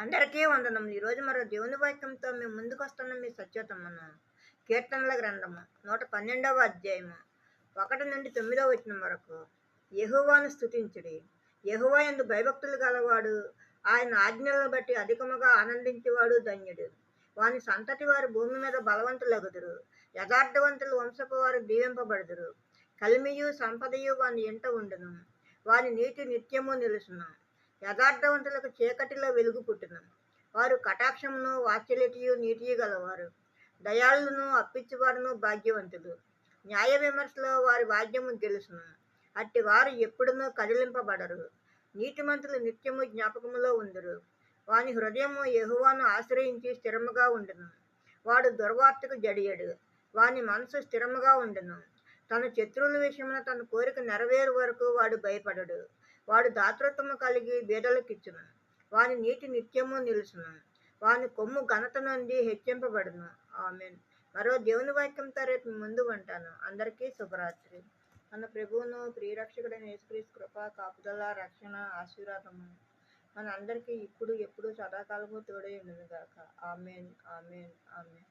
అందరికీ వందనములు. ఈరోజు మరో దేవుని వాక్యంతో మేము ముందుకు వస్తున్న మీ సత్యోత్తమను కీర్తనల గ్రంథము 112వ అధ్యాయము 1 నుండి 9వ వచనం వరకు. యెహోవాను స్తుతించుడి. యెహోవా యందు భయభక్తులు గలవాడు, ఆయన ఆజ్ఞలను బట్టి అధికముగా ఆనందించేవాడు ధన్యుడు. వాని సంతతి వారు భూమి మీద బలవంతులగుదురు. యథార్థవంతులు వంశపు వారు దీవింపబడుదురు. కలిమియు సంపదయు వాని ఇంట ఉండును. వాని నీతి నిత్యము నిలుసును. యథార్థవంతులకు చీకటిలో వెలుగు పుట్టును. వారు కటాక్షమును వాత్సల్యతయు నీతియు గలవారు. దయాళులను అప్పిచ్చువారును భాగ్యవంతులు. న్యాయ విమర్శలో వారి వాద్యము గెలుసును. అట్టి వారు ఎప్పుడునూ కదిలింపబడరు. నీతిమంతులు నిత్యము జ్ఞాపకములో ఉందురు. వాని హృదయము యెహోవాను ఆశ్రయించి స్థిరముగా ఉండును. వాడు దుర్వార్తకు జడియడు. వాని మనసు స్థిరముగా ఉండును. తన శత్రువుల విషయమున తన కోరిక నెరవేరు వరకు వాడు భయపడడు. వాడు దాతృత్వము కలిగి బీదలకిచ్చును. వాని నీతి నిత్యము నిలుసును. వాని కొమ్ము ఘనత నుండి హెచ్చింపబడును. ఆమేన్. మరో దేవుని వాక్యంతో రేపు ముందు ఉంటాను. అందరికీ శుభరాత్రి. మన ప్రభువును ప్రియరక్షకుడైన యేసుక్రీస్తు కృప, కాపుదల, రక్షణ, ఆశీర్వాదము మన అందరికీ ఇప్పుడు ఎప్పుడు సదాకాలము తోడై ఉండును గాక. ఆమేన్, ఆమేన్, ఆమేన్.